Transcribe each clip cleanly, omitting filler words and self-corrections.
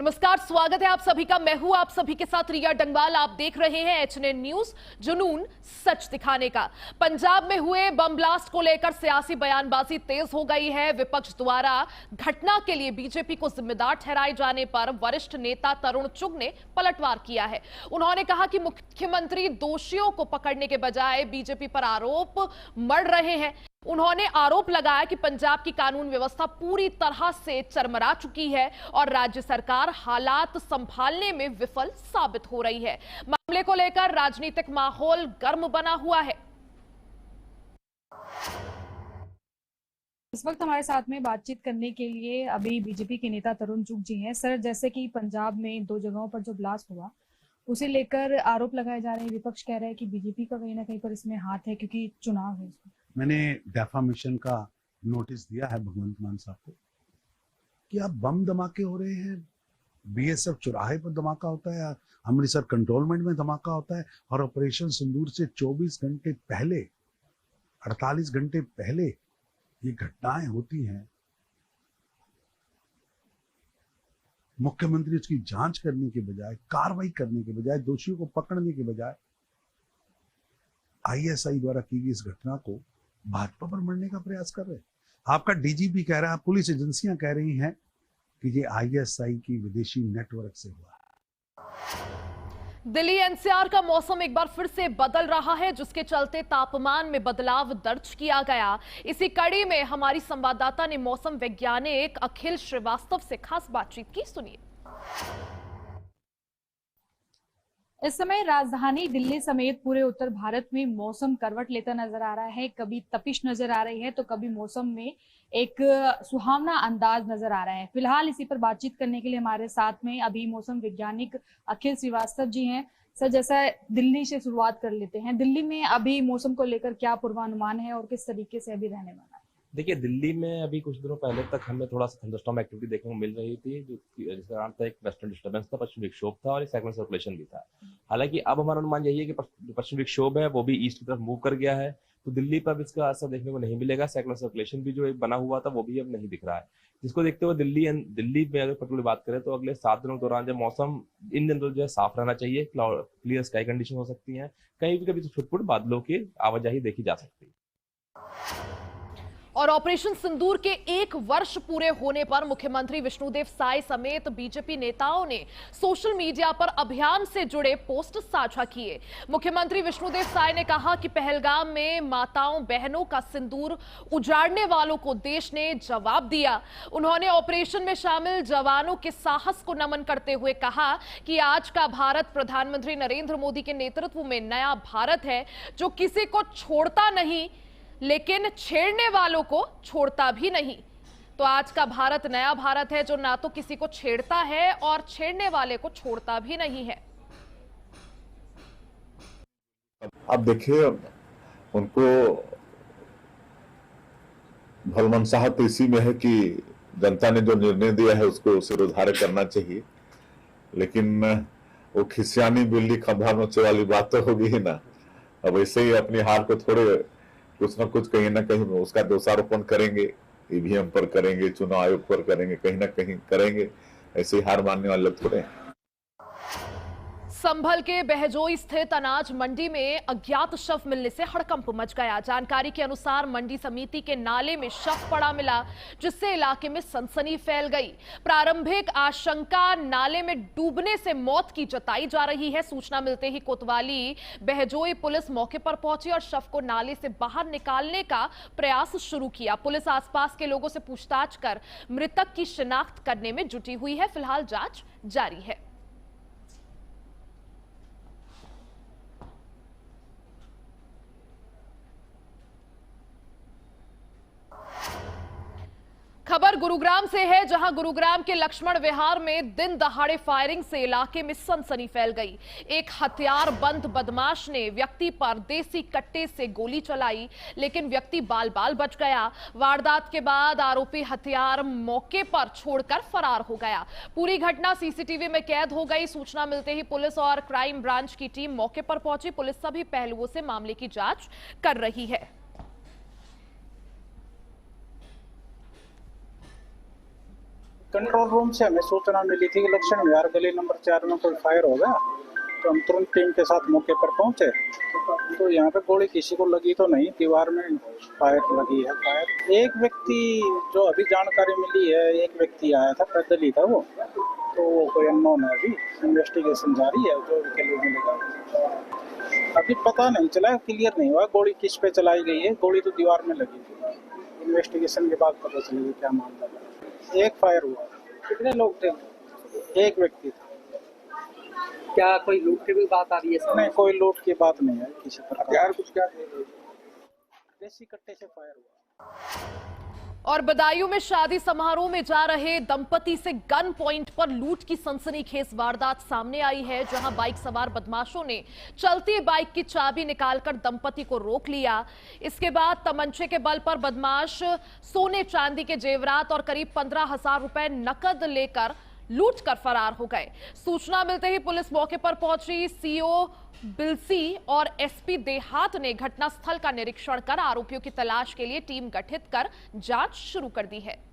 नमस्कार, स्वागत है आप सभी का। मैं हूं आप सभी के साथ रिया डंगवाल। आप देख रहे हैं एचएनएन न्यूज, जुनून सच दिखाने का। पंजाब में हुए बम ब्लास्ट को लेकर सियासी बयानबाजी तेज हो गई है। विपक्ष द्वारा घटना के लिए बीजेपी को जिम्मेदार ठहराए जाने पर वरिष्ठ नेता तरुण चुग ने पलटवार किया है। उन्होंने कहा कि मुख्यमंत्री दोषियों को पकड़ने के बजाय बीजेपी पर आरोप मढ़ रहे हैं। उन्होंने आरोप लगाया कि पंजाब की कानून व्यवस्था पूरी तरह से चरमरा चुकी है और राज्य सरकार हालात संभालने में विफल साबित हो रही है। मामले को लेकर राजनीतिक माहौल गर्म बना हुआ है। इस वक्त हमारे साथ में बातचीत करने के लिए अभी बीजेपी के नेता तरुण चुग जी हैं। सर, जैसे कि पंजाब में 2 जगहों पर जो ब्लास्ट हुआ उसे लेकर आरोप लगाए जा रहे हैं। विपक्ष कह रहा है कि बीजेपी का कहीं ना कहीं पर इसमें हाथ है क्योंकि चुनाव है। मैंने डेफामेशन का नोटिस दिया है भगवंत मान साहब को कि अब बम धमाके हो रहे हैं, बीएसएफ चौराहे पर धमाका होता है, अमृतसर कंटोनमेंट में धमाका होता है और ऑपरेशन सिंदूर से 24 घंटे पहले, 48 घंटे पहले ये घटनाएं होती हैं। मुख्यमंत्री उसकी जांच करने के बजाय, कार्रवाई करने के बजाय, दोषियों को पकड़ने के बजाय आईएसआई द्वारा की गई इस घटना को भाजपा पर मरने का प्रयास कर रहे हैं। आपका डीजीपी कह रहा है, पुलिस एजेंसियां कह रही हैं कि ये आईएसआई की विदेशी नेटवर्क से हुआ है। दिल्ली एनसीआर का मौसम एक बार फिर से बदल रहा है, जिसके चलते तापमान में बदलाव दर्ज किया गया। इसी कड़ी में हमारी संवाददाता ने मौसम वैज्ञानिक अखिल श्रीवास्तव से खास बातचीत की। सुनिए। इस समय राजधानी दिल्ली समेत पूरे उत्तर भारत में मौसम करवट लेता नजर आ रहा है। कभी तपिश नजर आ रही है तो कभी मौसम में एक सुहावना अंदाज नजर आ रहा है। फिलहाल इसी पर बातचीत करने के लिए हमारे साथ में अभी मौसम वैज्ञानिक अखिल श्रीवास्तव जी हैं। सर, जैसा दिल्ली से शुरुआत कर लेते हैं, दिल्ली में अभी मौसम को लेकर क्या पूर्वानुमान है और किस तरीके से अभी रहने वाला है? देखिए, दिल्ली में अभी कुछ दिनों पहले तक हमें थोड़ा सा थंडरस्टॉर्म एक्टिविटी देखने को मिल रही थी, जिसके कारण था एक वेस्टर्न डिस्टर्बेंस था, पश्चिमी विक्षोभ था और एक साइक्लोनिक सर्कुलेशन भी था। हालांकि अब हमारा अनुमान यही है कि पश्चिमी विक्षोभ है वो भी ईस्ट की तरफ मूव कर गया है, तो दिल्ली पर इसका असर देखने को नहीं मिलेगा। साइक्लोनिक सर्कुलेशन भी जो एक बना हुआ था वो भी अब नहीं दिख रहा है, जिसको देखते हुए दिल्ली में अगर पर्टिकुलर बात करें तो अगले 7 दिनों के दौरान जो मौसम इन जनरल जो है साफ रहना चाहिए। क्लियर स्काई कंडीशन हो सकती है, कहीं भी कभी छुटपुट बादलों की आवाजाही देखी जा सकती है। और ऑपरेशन सिंदूर के 1 वर्ष पूरे होने पर मुख्यमंत्री विष्णुदेव साय समेत बीजेपी नेताओं ने सोशल मीडिया पर अभियान से जुड़े पोस्ट साझा किए। मुख्यमंत्री विष्णुदेव साय ने कहा कि पहलगाम में माताओं बहनों का सिंदूर उजाड़ने वालों को देश ने जवाब दिया। उन्होंने ऑपरेशन में शामिल जवानों के साहस को नमन करते हुए कहा कि आज का भारत प्रधानमंत्री नरेंद्र मोदी के नेतृत्व में नया भारत है, जो किसी को छोड़ता नहीं लेकिन छेड़ने वालों को छोड़ता भी नहीं। तो आज का भारत नया भारत है, जो ना तो किसी को छेड़ता है और छेड़ने वाले को छोड़ता भी नहीं है। अब देखिए, उनको भलमनसाहत तो इसी में है कि जनता ने जो निर्णय दिया है उसको सिरोधार्य करना चाहिए, लेकिन वो खिसियानी बिल्ली खंभा नोचे वाली बात तो होगी ही ना। अब ऐसे ही अपनी हार को थोड़े कुछ ना कुछ कहीं ना कहीं उसका दोषारोपण करेंगे, ईवीएम पर करेंगे, चुनाव आयोग पर करेंगे, कहीं ना कहीं करेंगे। ऐसे ही हार मानने वाले लोग थोड़े हैं। संभल के बहजोई स्थित अनाज मंडी में अज्ञात शव मिलने से हड़कंप मच गया। जानकारी के अनुसार मंडी समिति के नाले में शव पड़ा मिला, जिससे इलाके में सनसनी फैल गई। प्रारंभिक आशंका नाले में डूबने से मौत की जताई जा रही है। सूचना मिलते ही कोतवाली बहजोई पुलिस मौके पर पहुंची और शव को नाले से बाहर निकालने का प्रयास शुरू किया। पुलिस आसपास के लोगों से पूछताछ कर मृतक की शिनाख्त करने में जुटी हुई है। फिलहाल जांच जारी है। खबर गुरुग्राम से है, जहां गुरुग्राम के लक्ष्मण विहार में दिन दहाड़े फायरिंग से इलाके में सनसनी फैल गई। एक हथियारबंद बदमाश ने व्यक्ति पर देसी कट्टे से गोली चलाई, लेकिन व्यक्ति बाल बाल बच गया। वारदात के बाद आरोपी हथियार मौके पर छोड़कर फरार हो गया। पूरी घटना सीसीटीवी में कैद हो गई। सूचना मिलते ही पुलिस और क्राइम ब्रांच की टीम मौके पर पहुंची। पुलिस सभी पहलुओं से मामले की जांच कर रही है। कंट्रोल रूम से हमें सूचना मिली थी कि लक्ष्मण विहार गली नंबर 4 में कोई फायर हो गया, तो हम तुरंत टीम के साथ मौके पर पहुंचे। तो यहाँ पे गोली किसी को लगी तो नहीं, दीवार में फायर लगी है। फायर एक व्यक्ति जो अभी जानकारी मिली है, एक व्यक्ति आया था, पैदल ही था वो, तो वो कोई अननोन है। अभी इन्वेस्टिगेशन जारी है, जो भी क्लू मिलेगा अभी पता नहीं चला, क्लियर नहीं हुआ गोली किस पे चलाई गई है। गोली तो दीवार में लगी थी, इन्वेस्टिगेशन के बाद पता चलेगा क्या मामला है। एक फायर हुआ। कितने लोग थे? एक व्यक्ति था। क्या कोई लूट की भी बात आ रही है? नहीं, कोई लूट की बात नहीं है किसी प्रकार। यार कुछ क्या देसी कट्टे से फायर हुआ। और बदायूं में शादी समारोह में जा रहे दंपति से गन पॉइंट पर लूट की सनसनीखेज वारदात सामने आई है, जहां बाइक सवार बदमाशों ने चलती बाइक की चाबी निकालकर दंपति को रोक लिया। इसके बाद तमंचे के बल पर बदमाश सोने चांदी के जेवरात और करीब 15,000 रुपए नकद लेकर लूट कर फरार हो गए। सूचना मिलते ही पुलिस मौके पर पहुंची। सीओ बिलसी और एसपी देहात ने घटनास्थल का निरीक्षण कर आरोपियों की तलाश के लिए टीम गठित कर जांच शुरू कर दी है।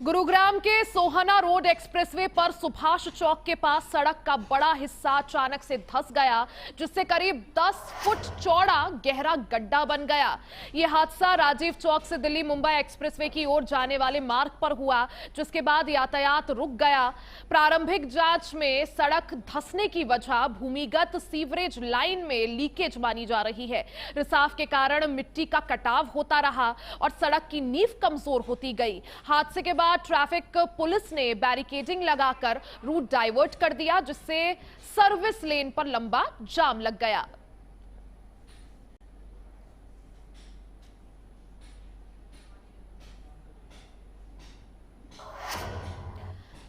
गुरुग्राम के सोहना रोड एक्सप्रेसवे पर सुभाष चौक के पास सड़क का बड़ा हिस्सा अचानक से धंस गया, जिससे करीब 10 फुट चौड़ा गहरा गड्ढा बन गया। यह हादसा राजीव चौक से दिल्ली मुंबई एक्सप्रेसवे की ओर जाने वाले मार्ग पर हुआ, जिसके बाद यातायात रुक गया। प्रारंभिक जांच में सड़क धंसने की वजह भूमिगत सीवरेज लाइन में लीकेज मानी जा रही है। रिसाव के कारण मिट्टी का कटाव होता रहा और सड़क की नींव कमजोर होती गई। हादसे के बाद ट्रैफिक पुलिस ने बैरिकेडिंग लगाकर रूट डाइवर्ट कर दिया, जिससे सर्विस लेन पर लंबा जाम लग गया।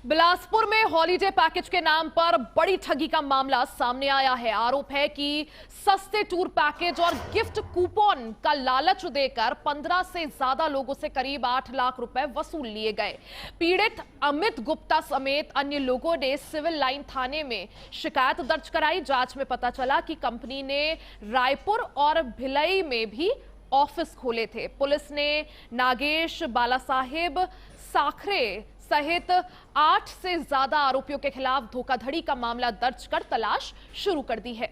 बिलासपुर में हॉलीडे पैकेज के नाम पर बड़ी ठगी का मामला सामने आया है। आरोप है कि सस्ते टूर पैकेज और गिफ्ट कूपन का लालच देकर 15 से ज्यादा लोगों से करीब 8 लाख रुपए वसूल लिए गए। पीड़ित अमित गुप्ता समेत अन्य लोगों ने सिविल लाइन थाने में शिकायत दर्ज कराई। जांच में पता चला कि कंपनी ने रायपुर और भिलई में भी ऑफिस खोले थे। पुलिस ने नागेश बालासाहेब साखरे सहित 8 से ज्यादा आरोपियों के खिलाफ धोखाधड़ी का मामला दर्ज कर तलाश शुरू कर दी है।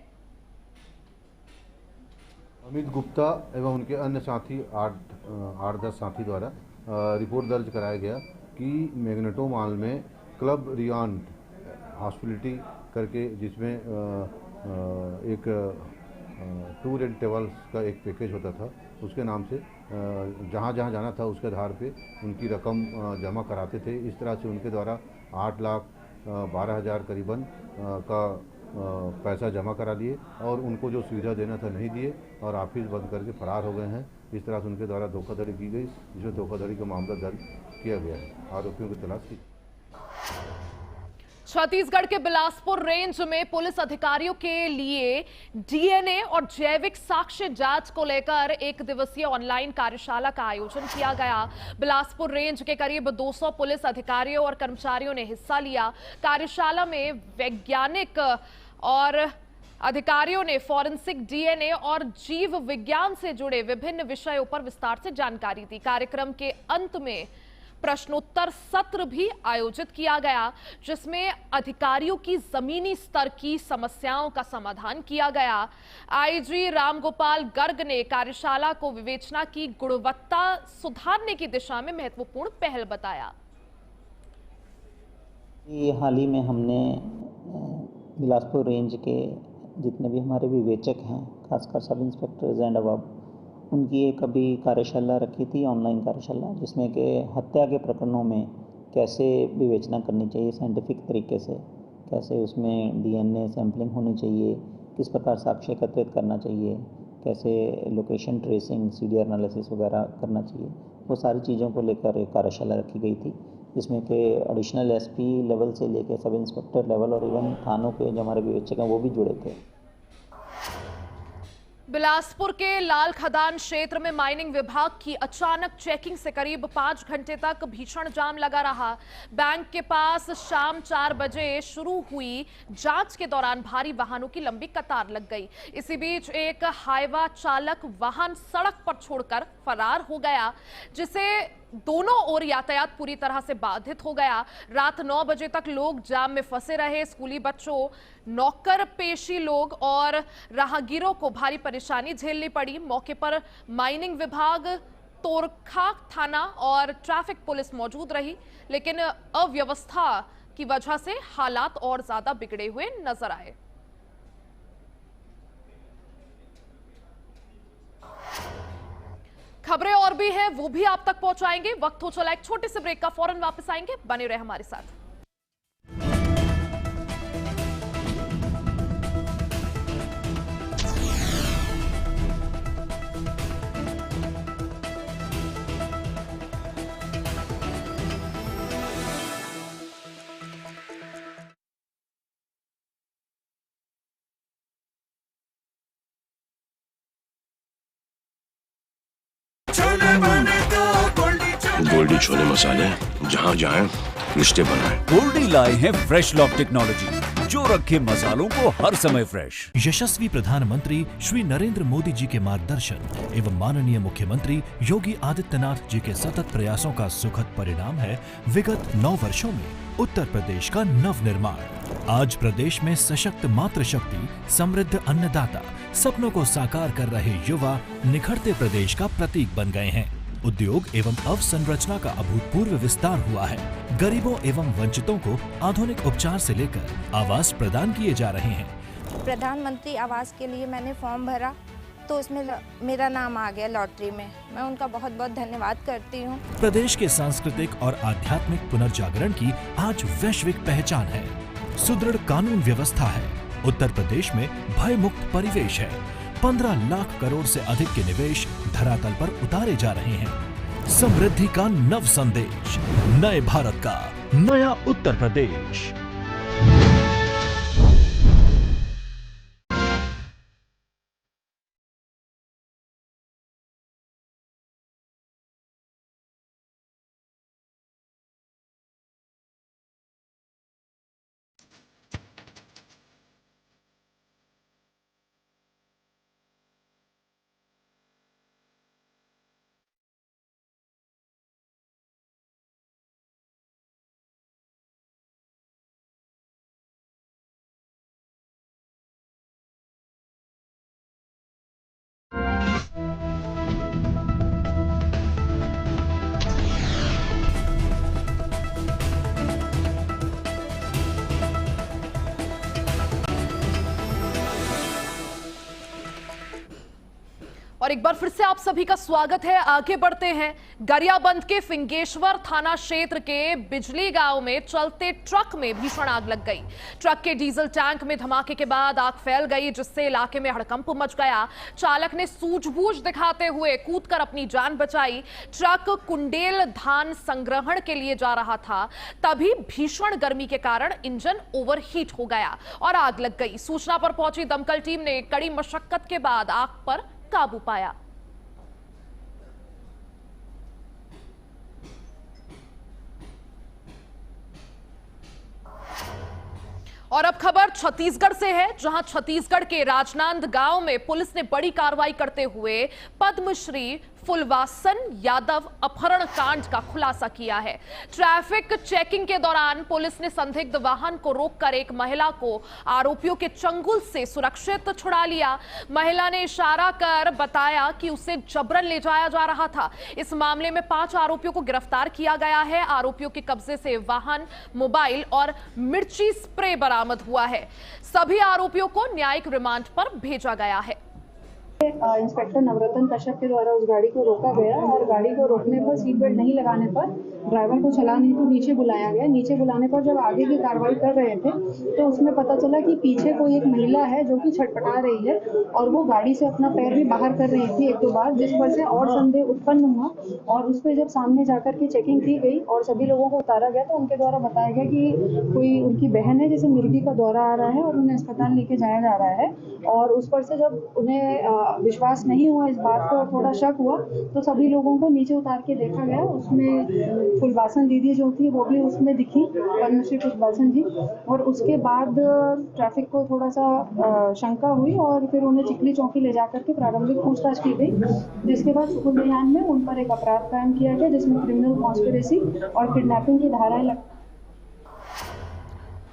अमित गुप्ता एवं उनके अन्य साथी 8-10 साथी द्वारा रिपोर्ट दर्ज कराया गया कि मैग्नेटो मॉल में क्लब रियान हॉस्पिटलिटी करके, जिसमें एक टूर एंड ट्रेवल्स का एक पैकेज होता था, उसके नाम से जहाँ जहाँ जाना था उसके आधार पे उनकी रकम जमा कराते थे। इस तरह से उनके द्वारा 8,12,000 करीबन का पैसा जमा करा दिए और उनको जो सुविधा देना था नहीं दिए और ऑफिस बंद करके फरार हो गए हैं। इस तरह से उनके द्वारा धोखाधड़ी की गई, जिसमें धोखाधड़ी का मामला दर्ज किया गया है। आरोपियों की तलाश की। छत्तीसगढ़ के बिलासपुर रेंज में पुलिस अधिकारियों के लिए डीएनए और जैविक साक्ष्य जांच को लेकर 1 दिवसीय ऑनलाइन कार्यशाला का आयोजन किया गया। बिलासपुर रेंज के करीब 200 पुलिस अधिकारियों और कर्मचारियों ने हिस्सा लिया। कार्यशाला में वैज्ञानिक और अधिकारियों ने फॉरेंसिक, डीएनए और जीव विज्ञान से जुड़े विभिन्न विषयों पर विस्तार से जानकारी दी। कार्यक्रम के अंत में प्रश्नोत्तर सत्र भी आयोजित किया गया, जिसमें अधिकारियों की जमीनी स्तर की समस्याओं का समाधान किया गया। आईजी रामगोपाल गर्ग ने कार्यशाला को विवेचना की गुणवत्ता सुधारने की दिशा में महत्वपूर्ण पहल बताया। हाल ही में हमने बिलासपुर रेंज के जितने भी हमारे विवेचक हैं, खासकर सब इंस्पेक्टर्स एंड अबव, उनकी एक अभी कार्यशाला रखी थी, ऑनलाइन कार्यशाला, जिसमें कि हत्या के प्रकरणों में कैसे विवेचना करनी चाहिए साइंटिफिक तरीके से, कैसे उसमें डीएनए सैंपलिंग होनी चाहिए, किस प्रकार साक्ष्य एकत्रित करना चाहिए, कैसे लोकेशन ट्रेसिंग, सीडीआर एनालिसिस वगैरह करना चाहिए, वो सारी चीज़ों को लेकर एक कार्यशाला रखी गई थी, जिसमें कि एडिशनल एसपी लेवल से लेकर सब इंस्पेक्टर लेवल और इवन थानों के जो हमारे विवेचक हैं वो भी जुड़े थे। बिलासपुर के लाल खदान क्षेत्र में माइनिंग विभाग की अचानक चेकिंग से करीब 5 घंटे तक भीषण जाम लगा रहा। बैंक के पास शाम 4 बजे शुरू हुई जांच के दौरान भारी वाहनों की लंबी कतार लग गई। इसी बीच एक हाईवा चालक वाहन सड़क पर छोड़कर फरार हो गया, जिसे दोनों ओर यातायात पूरी तरह से बाधित हो गया। रात 9 बजे तक लोग जाम में फंसे रहे। स्कूली बच्चों, नौकर पेशी लोग और राहगीरों को भारी परेशानी झेलनी पड़ी। मौके पर माइनिंग विभाग, तोरखा थाना और ट्रैफिक पुलिस मौजूद रही, लेकिन अव्यवस्था की वजह से हालात और ज्यादा बिगड़े हुए नजर आए। खबरें और भी हैं, वो भी आप तक पहुंचाएंगे। वक्त हो चला एक छोटे से ब्रेक का, फौरन वापस आएंगे। बने रहे हमारे साथ। गोल्डी छोले मसाले, जहाँ जाएं रिश्ते बनाएं। गोल्डी लाए हैं फ्रेश लॉक टेक्नोलॉजी, जो रखे मसालों को हर समय फ्रेश। यशस्वी प्रधानमंत्री श्री नरेंद्र मोदी जी के मार्गदर्शन एवं माननीय मुख्यमंत्री योगी आदित्यनाथ जी के सतत प्रयासों का सुखद परिणाम है विगत 9 वर्षों में उत्तर प्रदेश का नव निर्माण। आज प्रदेश में सशक्त मातृशक्ति, समृद्ध अन्नदाता, सपनों को साकार कर रहे युवा निखरते प्रदेश का प्रतीक बन गए हैं। उद्योग एवं अवसंरचना का अभूतपूर्व विस्तार हुआ है। गरीबों एवं वंचितों को आधुनिक उपचार से लेकर आवास प्रदान किए जा रहे हैं। प्रधानमंत्री आवास के लिए मैंने फॉर्म भरा तो उसमें मेरा नाम आ गया लॉटरी में। मैं उनका बहुत बहुत धन्यवाद करती हूँ। प्रदेश के सांस्कृतिक और आध्यात्मिक पुनर्जागरण की आज वैश्विक पहचान है। सुदृढ़ कानून व्यवस्था है। उत्तर प्रदेश में भय मुक्त परिवेश है। 15 लाख करोड़ से अधिक के निवेश धरातल पर उतारे जा रहे हैं। समृद्धि का नव संदेश, नए भारत का नया उत्तर प्रदेश। और एक बार फिर से आप सभी का स्वागत है। आगे बढ़ते हैं। गरियाबंद के फिंगेश्वर थाना क्षेत्र के बिजली गांव में चलते ट्रक में भीषण आग लग गई। ट्रक के डीजल टैंक में धमाके के बाद आग फैल गई, जिससे इलाके में हड़कंप मच गया। चालक ने सूझबूझ दिखाते हुए कूदकर अपनी जान बचाई। ट्रक कुंडेल धान संग्रहण के लिए जा रहा था, तभी भीषण गर्मी के कारण इंजन ओवरहीट हो गया और आग लग गई। सूचना पर पहुंची दमकल टीम ने कड़ी मशक्कत के बाद आग पर काबू पाया। और अब खबर छत्तीसगढ़ से है, जहां छत्तीसगढ़ के राजनांद गांव में पुलिस ने बड़ी कार्रवाई करते हुए पद्मश्री फुलवासन यादव अपहरण कांड का खुलासा किया है। ट्रैफिक चेकिंग के दौरान पुलिस ने संदिग्ध वाहन को रोककर एक महिला को आरोपियों के चंगुल से सुरक्षित छुड़ा लिया। महिला ने इशारा कर बताया कि उसे जबरन ले जाया जा रहा था। इस मामले में 5 आरोपियों को गिरफ्तार किया गया है। आरोपियों के कब्जे से वाहन, मोबाइल और मिर्ची स्प्रे बरामद हुआ है। सभी आरोपियों को न्यायिक रिमांड पर भेजा गया है। इंस्पेक्टर नवरत्न कश्यप के द्वारा उस गाड़ी को रोका गया और गाड़ी को रोकने पर सीट बेल्ट नहीं लगाने पर ड्राइवर को चलान हेतु नीचे बुलाया गया। नीचे बुलाने पर जब आगे की कार्रवाई कर रहे थे तो उसमें पता चला कि पीछे कोई एक महिला है जो कि छटपटा रही है और वो गाड़ी से अपना पैर भी बाहर कर रही थी 1-2 बार, जिस पर से और संदेह उत्पन्न हुआ और उस पर जब सामने जाकर के चेकिंग की गई और सभी लोगों को उतारा गया तो उनके द्वारा बताया गया कि कोई उनकी बहन है जिसे मिर्गी का दौरा आ रहा है और उन्हें अस्पताल लेके जाया जा रहा है। और उस पर से जब उन्हें विश्वास नहीं हुआ इस बात पर और थोड़ा शक हुआ तो सभी लोगों को नीचे उतार के देखा गया। उसमें फुलबासन दीदी जो थी वो भी उसमें दिखी, पद्मश्री फुलबासन जी। और उसके बाद ट्रैफिक को थोड़ा सा शंका हुई और फिर उन्हें चिखली चौकी ले जाकर के प्रारंभिक पूछताछ की गई, जिसके बाद सुकुलयान में उन पर एक अपराध कायम किया गया जिसमें क्रिमिनल कॉन्स्पिरेसी और किडनैपिंग की धाराएं लग।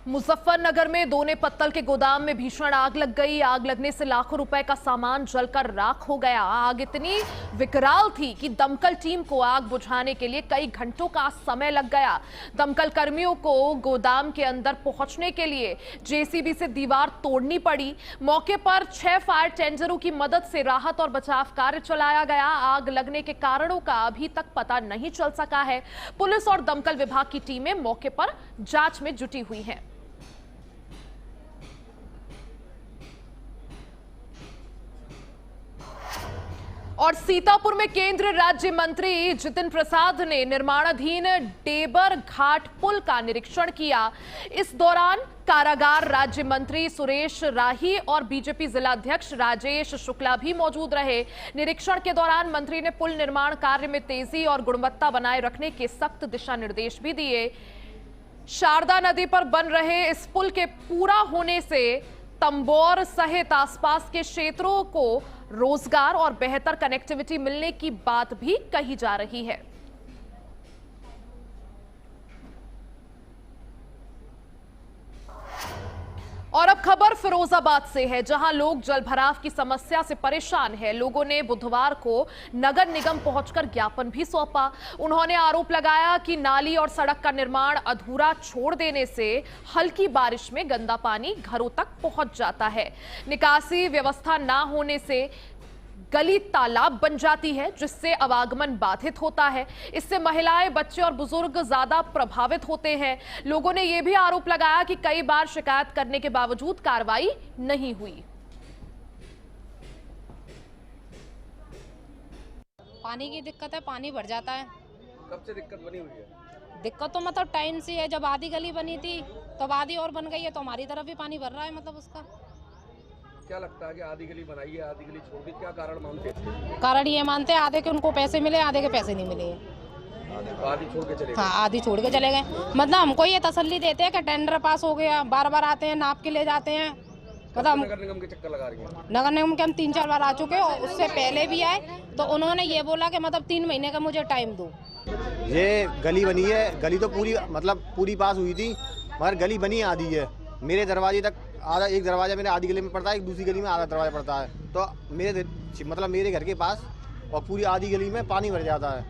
मुजफ्फरनगर में दोने पत्तल के गोदाम में भीषण आग लग गई। आग लगने से लाखों रुपए का सामान जलकर राख हो गया। आग इतनी विकराल थी कि दमकल टीम को आग बुझाने के लिए कई घंटों का समय लग गया। दमकल कर्मियों को गोदाम के अंदर पहुंचने के लिए जेसीबी से दीवार तोड़नी पड़ी। मौके पर 6 फायर टेंडरों की मदद से राहत और बचाव कार्य चलाया गया। आग लगने के कारणों का अभी तक पता नहीं चल सका है। पुलिस और दमकल विभाग की टीमें मौके पर जांच में जुटी हुई हैं। और सीतापुर में केंद्रीय राज्य मंत्री जितिन प्रसाद ने निर्माणाधीन डेबर घाट पुल का निरीक्षण किया। इस दौरान कारागार राज्य मंत्री सुरेश राही और बीजेपी जिलाध्यक्ष राजेश शुक्ला भी मौजूद रहे। निरीक्षण के दौरान मंत्री ने पुल निर्माण कार्य में तेजी और गुणवत्ता बनाए रखने के सख्त दिशा निर्देश भी दिए। शारदा नदी पर बन रहे इस पुल के पूरा होने से तंबोर सहित आसपास के क्षेत्रों को रोजगार और बेहतर कनेक्टिविटी मिलने की बात भी कही जा रही है। और अब खबर फिरोजाबाद से है, जहां लोग जलभराव की समस्या से परेशान हैं। लोगों ने बुधवार को नगर निगम पहुंचकर ज्ञापन भी सौंपा। उन्होंने आरोप लगाया कि नाली और सड़क का निर्माण अधूरा छोड़ देने से हल्की बारिश में गंदा पानी घरों तक पहुंच जाता है। निकासी व्यवस्था ना होने से गली तालाब बन जाती है, जिससे आवागमन बाधित होता है। इससे महिलाएं, बच्चे और बुजुर्ग ज्यादा प्रभावित होते हैं। लोगों ने यह भी आरोप लगाया कि कई बार शिकायत करने के बावजूद कार्रवाई नहीं हुई। पानी की दिक्कत है, पानी भर जाता है। कब से दिक्कत बनी हुई है? दिक्कत तो मतलब टाइम से है। जब आधी गली बनी थी तब आधी और बन गई है, तो हमारी तरफ भी पानी भर रहा है। मतलब उसका क्या लगता है कि आधी गली बनाई है, आधी गली छोड़ दी, क्या कारण मानते हैं? कारण ये मानते हैं आधे के उनको पैसे मिले, आधे के पैसे नहीं मिले। आधी छोड़ के चले गए। हाँ, आधी छोड़ के चले गए। मतलब हमको ये तसल्ली देते हैं कि टेंडर पास हो गया, बार बार आते हैं, नाप के ले जाते हैं। मतलब नगर निगम के चक्कर लगा रही है। नगर निगम के हम 3-4 बार आ चुके हैं और उससे पहले भी आए, तो उन्होंने ये बोला कि मतलब 3 महीने का मुझे टाइम दो। ये गली बनी है, गली तो पूरी मतलब पूरी पास हुई थी, मगर गली बनी आधी है। मेरे दरवाजे तक आधा, एक दरवाजा मेरे आधी गली में पड़ता है, एक दूसरी गली में आधा दरवाजा पड़ता है। तो मेरे घर के पास और पूरी आधी गली में पानी भर जाता है।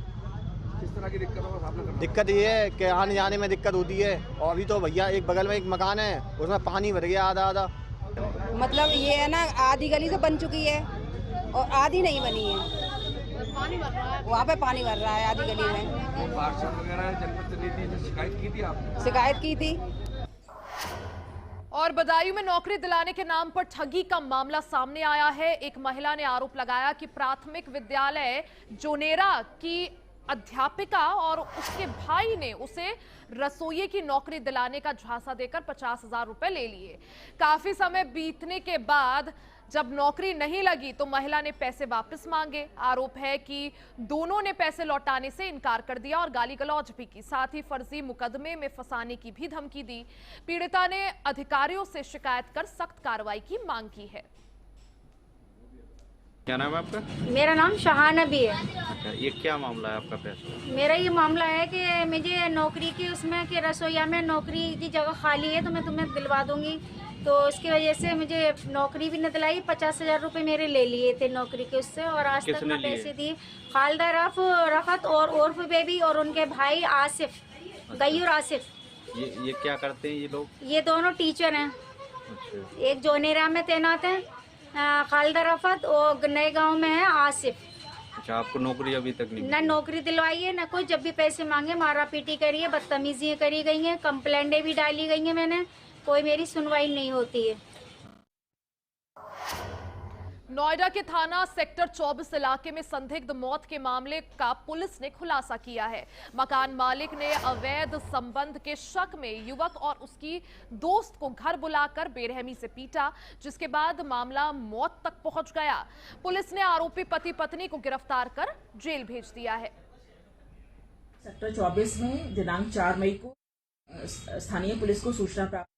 किस तरह की दिक्कतों का सामना करना? दिक्कत ये है कि आने जाने में दिक्कत होती है। और अभी तो भैया एक बगल में एक मकान है, उसमें पानी भर गया आधा आधा। मतलब ये है ना, आधी गली तो बन चुकी है और आधी नहीं बनी है। पानी भर रहा है, वहाँ पे पानी भर रहा है आधी गली में। पार्षद वगैरह जनप्रतिनिधि से शिकायत की थी आपने? शिकायत की थी। और बदायूं में नौकरी दिलाने के नाम पर ठगी का मामला सामने आया है। एक महिला ने आरोप लगाया कि प्राथमिक विद्यालय जोनेरा की अध्यापिका और उसके भाई ने उसे रसोई की नौकरी दिलाने का झांसा देकर 50,000 रुपए ले लिए। काफी समय बीतने के बाद जब नौकरी नहीं लगी तो महिला ने पैसे वापस मांगे। आरोप है कि दोनों ने पैसे लौटाने से इनकार कर दिया और गाली गलौज भी की। साथ ही फर्जी मुकदमे में फंसाने की भी धमकी दी। पीड़िता ने अधिकारियों से शिकायत कर सख्त कार्रवाई की मांग की है। क्या नाम है आपका? मेरा नाम शहाना भी है। अच्छा, ये क्या मामला है आपका पैसा? मेरा ये मामला है कि मुझे नौकरी की उसमें कि रसोईया में नौकरी की जगह खाली है तो मैं तुम्हें दिलवा दूंगी। तो उसकी वजह से मुझे नौकरी भी न दिलाई। 50,000 रुपये मेरे ले लिए थे नौकरी के उससे और आज तक मैं पैसे दिए। खालदा रफत और उर्फ बेबी और उनके भाई आसिफ, गयूर आसिफ। ये क्या करते हैं ये लोग? ये दोनों टीचर हैं। अच्छा। एक जोनेरा में तैनात है खालदा रफत और नए गांव में है आसिफ। अच्छा, आपको नौकरी अभी तक नहीं? ना नौकरी दिलवाई है ना कुछ। जब भी पैसे मांगे मारा पीटी करी है, बदतमीजियाँ करी गई हैं, कंप्लेंटें भी डाली गई हैं मैंने, कोई मेरी सुनवाई नहीं होती है। नोएडा के थाना सेक्टर 24 इलाके में संदिग्ध मौत के मामले का पुलिस ने खुलासा किया है। मकान मालिक ने अवैध संबंध के शक में युवक और उसकी दोस्त को घर बुलाकर बेरहमी से पीटा, जिसके बाद मामला मौत तक पहुंच गया। पुलिस ने आरोपी पति पत्नी को गिरफ्तार कर जेल भेज दिया है। सेक्टर 24 में दिनांक 4 मई को स्थानीय पुलिस को सूचना प्राप्त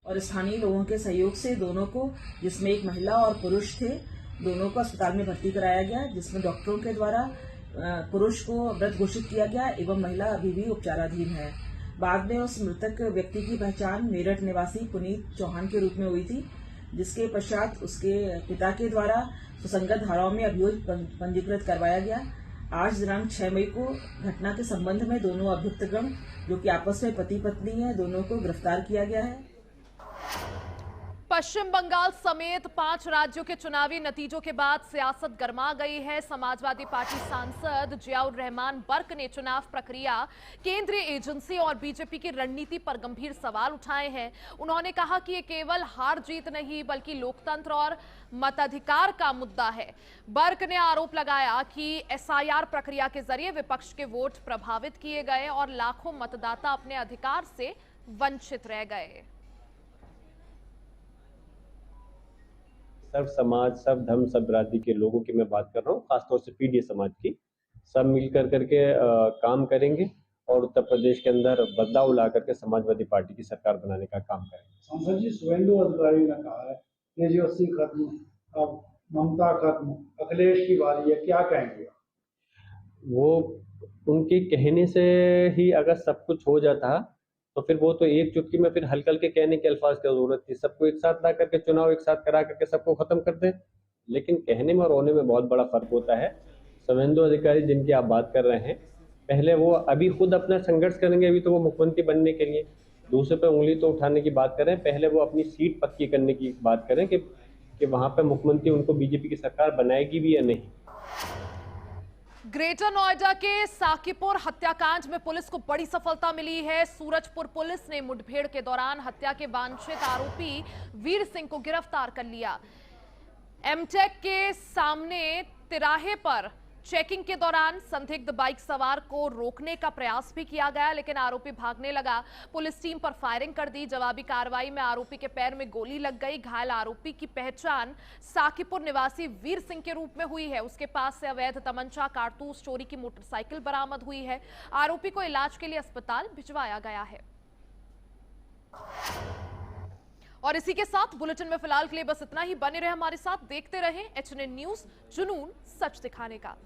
और स्थानीय लोगों के सहयोग से दोनों को, जिसमें एक महिला और पुरुष थे, दोनों को अस्पताल में भर्ती कराया गया, जिसमें डॉक्टरों के द्वारा पुरुष को मृत घोषित किया गया एवं महिला अभी भी उपचाराधीन है। बाद में उस मृतक व्यक्ति की पहचान मेरठ निवासी पुनीत चौहान के रूप में हुई थी, जिसके पश्चात उसके पिता के द्वारा सुसंगत धाराओं में अभियोग पंजीकृत करवाया गया। आज दिनांक 6 मई को घटना के संबंध में दोनों अभियुक्तगण, जो कि आपस में पति पत्नी है, दोनों को गिरफ्तार किया गया है। पश्चिम बंगाल समेत 5 राज्यों के चुनावी नतीजों के बाद सियासत गरमा गई है। समाजवादी पार्टी सांसद जियाउर रहमान बर्क ने चुनाव प्रक्रिया, केंद्रीय एजेंसी और बीजेपी की रणनीति पर गंभीर सवाल उठाए हैं। उन्होंने कहा कि ये केवल हार जीत नहीं बल्कि लोकतंत्र और मताधिकार का मुद्दा है। बर्क ने आरोप लगाया कि एसआईआर प्रक्रिया के जरिए विपक्ष के वोट प्रभावित किए गए और लाखों मतदाता अपने अधिकार से वंचित रह गए। सब समाज, सब धर्म, सब जाति के लोगों की मैं बात कर रहा हूँ, खासतौर से पीडीए समाज की। सब मिलकर करके काम करेंगे और उत्तर प्रदेश के अंदर बदलाव ला करके समाजवादी पार्टी की सरकार बनाने का काम करेंगे। सांसद जी, शुभेंदु अधिकारी ने कहा है तेजस्वी खत्म, अब ममता खत्म, अखिलेश की बारी है, क्या कहेंगे? वो उनके कहने से ही अगर सब कुछ हो जाता तो फिर वो तो एक चुटकी में फिर हल्के हल्के कहने के अल्फाज की जरूरत थी। सबको एक साथ ला करके चुनाव एक साथ करा करके सबको खत्म कर दे, लेकिन कहने में और होने में बहुत बड़ा फर्क होता है। शुभेंदु अधिकारी जिनकी आप बात कर रहे हैं, पहले वो अभी खुद अपना संघर्ष करेंगे, अभी तो वो मुख्यमंत्री बनने के लिए दूसरे पे उंगली तो उठाने की बात करें, पहले वो अपनी सीट पक्की करने की बात करें कि वहां पे मुख्यमंत्री उनको बीजेपी की सरकार बनाएगी भी या नहीं। ग्रेटर नोएडा के साकीपुर हत्याकांड में पुलिस को बड़ी सफलता मिली है। सूरजपुर पुलिस ने मुठभेड़ के दौरान हत्या के वांछित आरोपी वीर सिंह को गिरफ्तार कर लिया। एमटेक के सामने तिराहे पर चेकिंग के दौरान संदिग्ध बाइक सवार को रोकने का प्रयास भी किया गया, लेकिन आरोपी भागने लगा। पुलिस टीम पर फायरिंग कर दी। जवाबी कार्रवाई में आरोपी के पैर में गोली लग गई। घायल आरोपी की पहचान साकीपुर निवासी वीर सिंह के रूप में हुई है। उसके पास से अवैध तमंचा, कारतूस, चोरी की मोटरसाइकिल बरामद हुई है। आरोपी को इलाज के लिए अस्पताल भिजवाया गया है। और इसी के साथ बुलेटिन में फिलहाल के लिए बस इतना ही। बने रहे हमारे साथ, देखते रहें HNN न्यूज, जुनून सच दिखाने का।